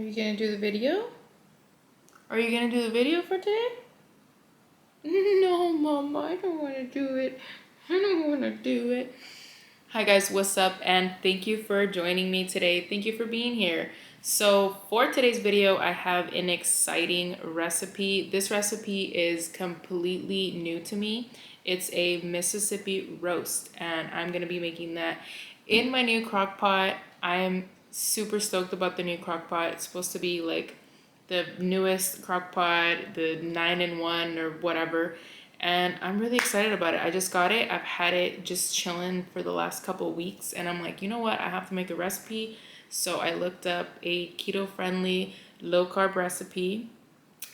Are you gonna do the video? Are you gonna do the video for today? No, Mama, I don't want to do it. I don't want to do it. Hi guys, what's up? And thank you for joining me today. Thank you for being here. So for today's video, I have an exciting recipe. This recipe is completely new to me. It's a Mississippi roast, and I'm gonna be making that in my new crock pot. I am super stoked about the new crock pot. It's supposed to be like the newest crock pot, the 9-in-1 or whatever. And I'm really excited about it. I just got it. I've had it just chilling for the last couple of weeks. And I'm like, you know what? I have to make a recipe. So I looked up a keto-friendly, low-carb recipe.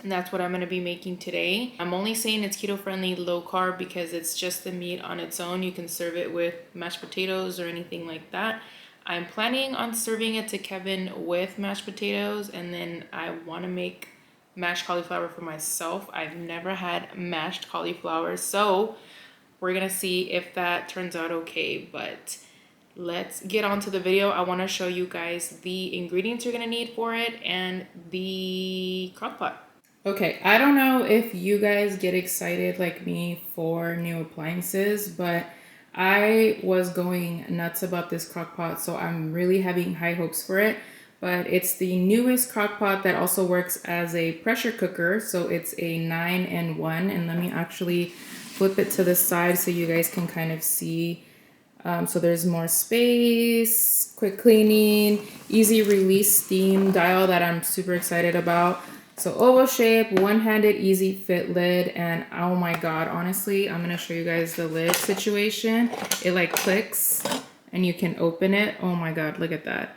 And that's what I'm going to be making today. I'm only saying it's keto-friendly, low-carb because it's just the meat on its own. You can serve it with mashed potatoes or anything like that. I'm planning on serving it to Kevin with mashed potatoes, and then I want to make mashed cauliflower for myself. I've never had mashed cauliflower, so we're gonna see if that turns out okay. But let's get on to the video. I want to show you guys the ingredients you're gonna need for it and the crock pot. Okay, I don't know if you guys get excited like me for new appliances, but I was going nuts about this crock pot, so I'm really having high hopes for it. But it's the newest crock pot that also works as a pressure cooker, so it's a 9-in-1. And let me actually flip it to the side so you guys can kind of see. So there's more space, quick cleaning, easy release steam dial that I'm super excited about. So oval shape, one-handed, easy fit lid, and oh my god, honestly, I'm gonna show you guys the lid situation. It like clicks and you can open it. Oh my god, look at that.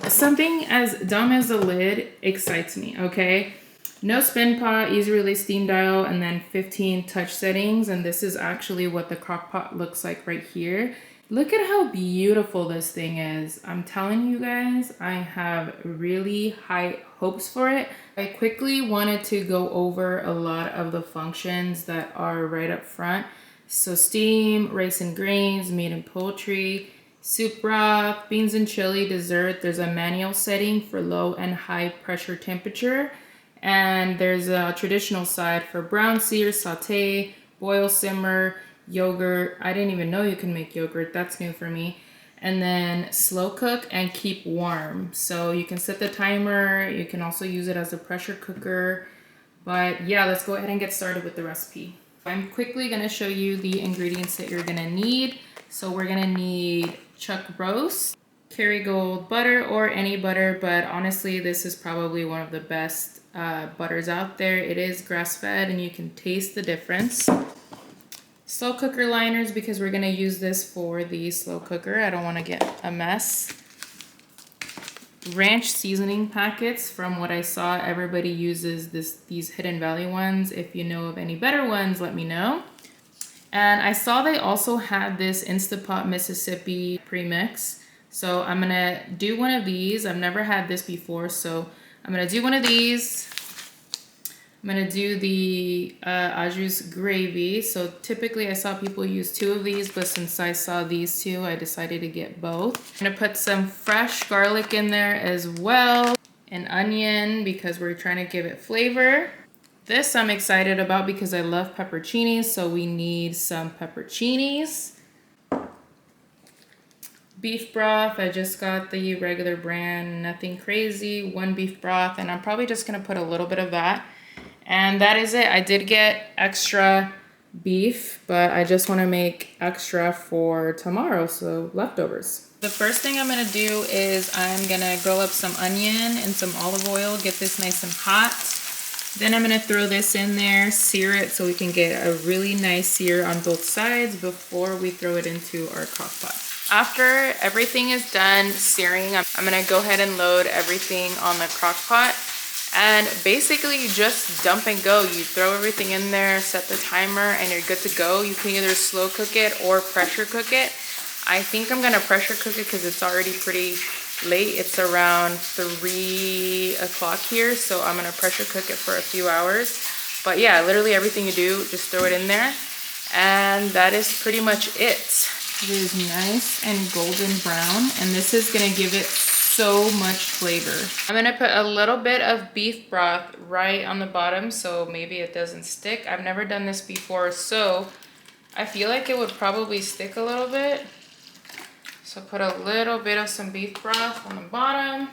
Something as dumb as the lid excites me, okay? No spin pot, easy release steam dial, and then 15 touch settings. And this is actually what the crock pot looks like right here. Look at how beautiful this thing is. I'm telling you guys, I have really high hopes for it. I quickly wanted to go over a lot of the functions that are right up front. So steam, rice and grains, meat and poultry, soup broth, beans and chili, dessert. There's a manual setting for low and high pressure temperature. And there's a traditional side for brown sear, saute, boil, simmer, yogurt. I didn't even know you can make yogurt. That's new for me. And then slow cook and keep warm. So you can set the timer. You can also use it as a pressure cooker. But yeah, let's go ahead and get started with the recipe. I'm quickly going to show you the ingredients that you're going to need. So we're going to need chuck roast, Kerrygold butter or any butter, but honestly, this is probably one of the best butters out there. It is grass-fed and you can taste the difference. Slow cooker liners because we're going to use this for the slow cooker. I don't want to get a mess. Ranch seasoning packets. From what I saw, everybody uses these Hidden Valley ones. If you know of any better ones, let me know. And I saw they also had this Instapot Mississippi premix. So I'm going to do one of these. I've never had this before, so I'm going to do one of these. I'm going to do the au jus gravy. So typically I saw people use 2 of these, but since I saw these 2, I decided to get both. I'm going to put some fresh garlic in there as well. An onion because we're trying to give it flavor. This I'm excited about because I love pepperoncinis, so we need some pepperoncinis. Beef broth, I just got the regular brand, nothing crazy, 1 beef broth, and I'm probably just gonna put a little bit of that. And that is it. I did get extra beef, but I just wanna make extra for tomorrow, so leftovers. The first thing I'm gonna do is I'm gonna grill up some onion and some olive oil, get this nice and hot. Then I'm gonna throw this in there, sear it so we can get a really nice sear on both sides before we throw it into our crock pot. After everything is done searing, I'm gonna go ahead and load everything on the crock pot. And basically you just dump and go. You throw everything in there, set the timer, and you're good to go. You can either slow cook it or pressure cook it. I think I'm gonna pressure cook it because it's already pretty late. It's around 3 o'clock here, so I'm gonna pressure cook it for a few hours. But yeah, literally everything you do, just throw it in there. And that is pretty much it. It is nice and golden brown, and this is gonna give it so much flavor. I'm gonna put a little bit of beef broth right on the bottom so maybe it doesn't stick. I've never done this before, so I feel like it would probably stick a little bit. So put a little bit of some beef broth on the bottom.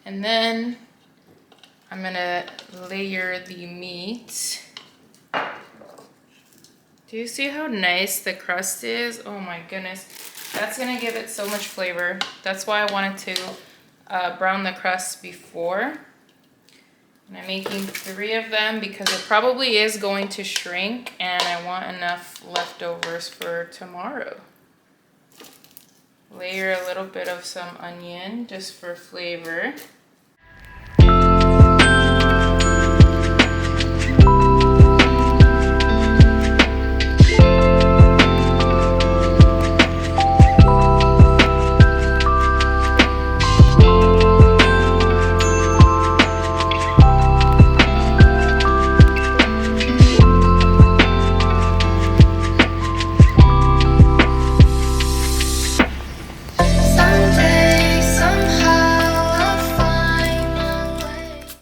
And then I'm gonna layer the meat. Do you see how nice the crust is? Oh my goodness. That's gonna give it so much flavor. That's why I wanted to brown the crust before. And I'm making 3 of them because it probably is going to shrink and I want enough leftovers for tomorrow. Layer a little bit of some onion just for flavor.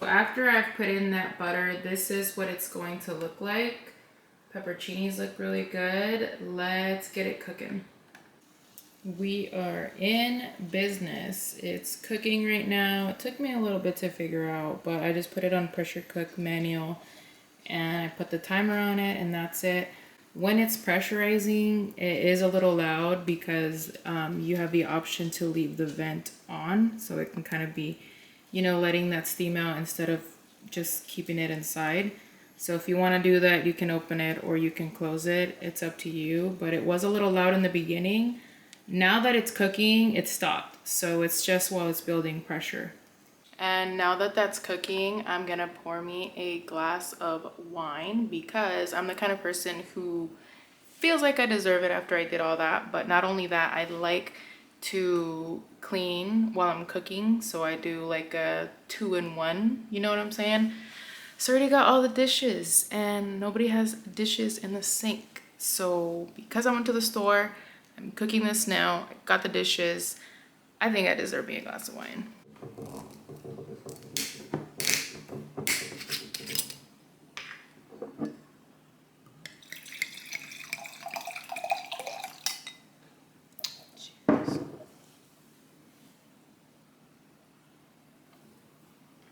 After I've put in that butter, this is what it's going to look like. Pepperoncinis look really good. Let's get it cooking. We are in business. It's cooking right now. It took me a little bit to figure out, but I just put it on pressure cook manual and I put the timer on it and that's it. When it's pressurizing, it is a little loud because you have the option to leave the vent on so it can kind of be, you know, letting that steam out instead of just keeping it inside. So if you want to do that, you can open it or you can close it. It's up to you, but it was a little loud in the beginning. Now that it's cooking, it stopped. So it's just while it's building pressure. And now that that's cooking, I'm gonna pour me a glass of wine because I'm the kind of person who feels like I deserve it after I did all that. But not only that, I like to clean while I'm cooking, so I do like a 2-in-1, you know what I'm saying? So I already got all the dishes and nobody has dishes in the sink. So because I went to the store, I'm cooking this now, I got the dishes, I think I deserve me a glass of wine.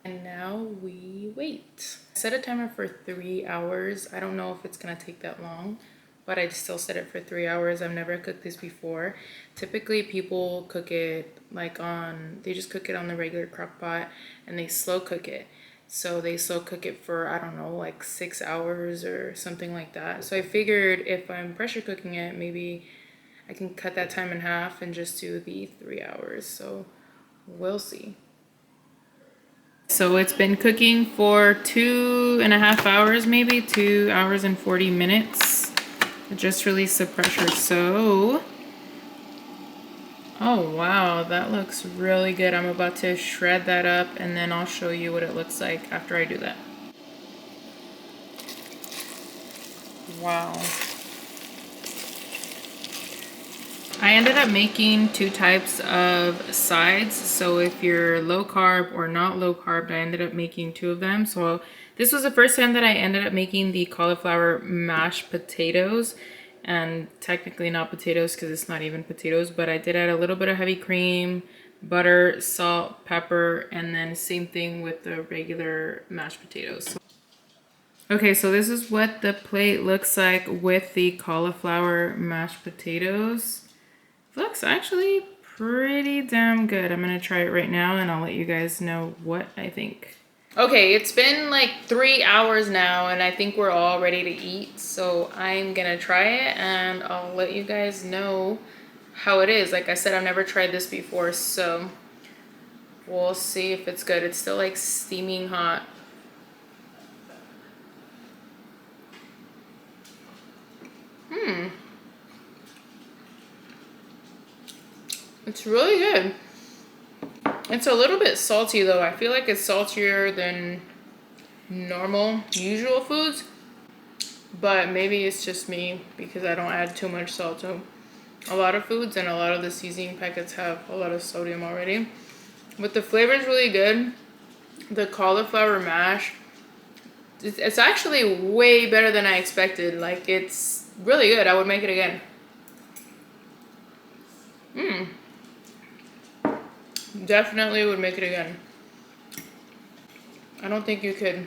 And now we wait. I set a timer for 3 hours. I don't know if it's gonna take that long, but I still set it for 3 hours. I've never cooked this before. Typically people cook it like they just cook it on the regular crock pot and they slow cook it. So they slow cook it for, I don't know, like 6 hours or something like that. So I figured if I'm pressure cooking it, maybe I can cut that time in half and just do the 3 hours. So we'll see. So it's been cooking for 2.5 hours, maybe 2 hours and 40 minutes. I just released the pressure. So, oh wow, that looks really good. I'm about to shred that up and then I'll show you what it looks like after I do that. Wow. I ended up making 2 types of sides. So if you're low carb or not low carb, I ended up making 2 of them. So this was the first time that I ended up making the cauliflower mashed potatoes, and technically not potatoes because it's not even potatoes, but I did add a little bit of heavy cream, butter, salt, pepper, and then same thing with the regular mashed potatoes. Okay, so this is what the plate looks like with the cauliflower mashed potatoes. Looks actually pretty damn good. I'm gonna try it right now and I'll let you guys know what I think. Okay, it's been like 3 hours now and I think we're all ready to eat. So I'm gonna try it and I'll let you guys know how it is. Like I said, I've never tried this before, so we'll see if it's good. It's still like steaming hot. It's really good. It's a little bit salty though. I feel like it's saltier than normal, usual foods. But maybe it's just me because I don't add too much salt to a lot of foods and a lot of the seasoning packets have a lot of sodium already. But the flavor is really good. The cauliflower mash, it's actually way better than I expected. Like, it's really good. I would make it again. Definitely would make it again. I don't think you could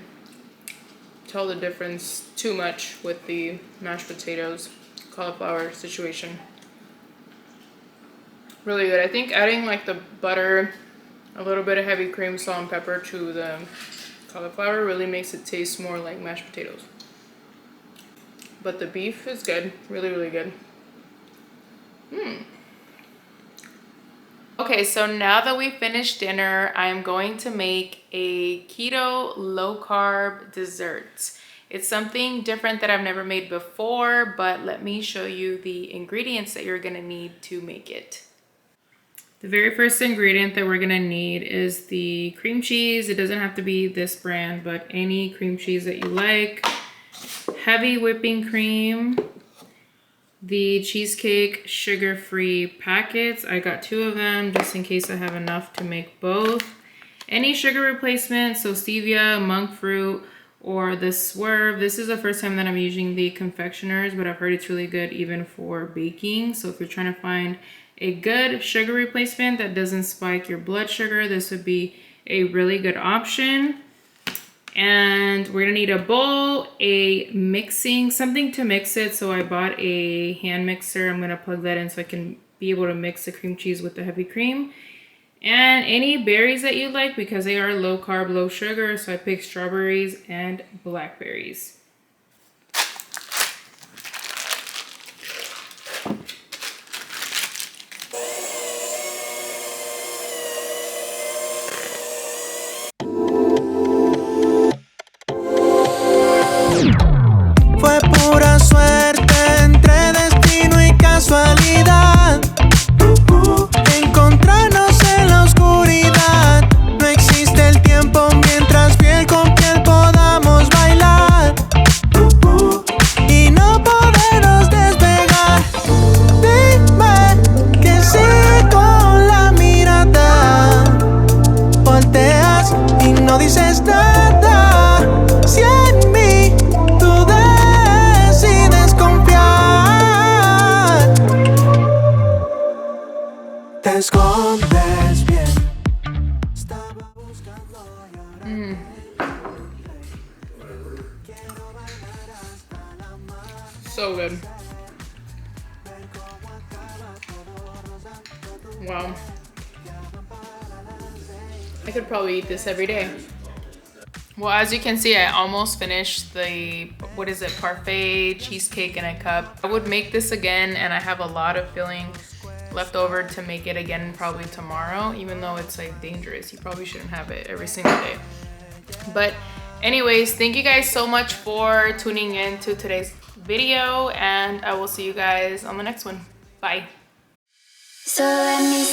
tell the difference too much with the mashed potatoes cauliflower situation. Really good. I think adding like the butter, a little bit of heavy cream, salt, and pepper to the cauliflower really makes it taste more like mashed potatoes. But the beef is good. Really, really good. Okay, so now that we finished dinner, I'm going to make a keto low carb dessert. It's something different that I've never made before, but let me show you the ingredients that you're gonna need to make it. The very first ingredient that we're gonna need is the cream cheese. It doesn't have to be this brand, but any cream cheese that you like. Heavy whipping cream. The cheesecake sugar-free packets. I got 2 of them just in case I have enough to make both. Any sugar replacement, so stevia, monk fruit, or the Swerve. This is the first time that I'm using the confectioners, but I've heard it's really good even for baking. So if you're trying to find a good sugar replacement that doesn't spike your blood sugar, this would be a really good option. And we're gonna need a bowl, something to mix it. So I bought a hand mixer. I'm gonna plug that in so I can be able to mix the cream cheese with the heavy cream. And any berries that you like, because they are low carb, low sugar. So I picked strawberries and blackberries. Fue pura suerte entre destino y casualidad. Encontrarnos en la oscuridad. No existe el tiempo mientras piel con piel podamos bailar. Y no podernos despegar. Dime que sí con la mirada. Volteas y no dices nada. Si en mí tú decides confiar, te escondes bien. Estaba buscando llorar. So good. Wow. I could probably eat this every day. Well, as you can see, I almost finished the, parfait cheesecake in a cup. I would make this again, and I have a lot of filling left over to make it again probably tomorrow, even though it's like dangerous. You probably shouldn't have it every single day. But anyways, thank you guys so much for tuning in to today's video, and I will see you guys on the next one. Bye. So let me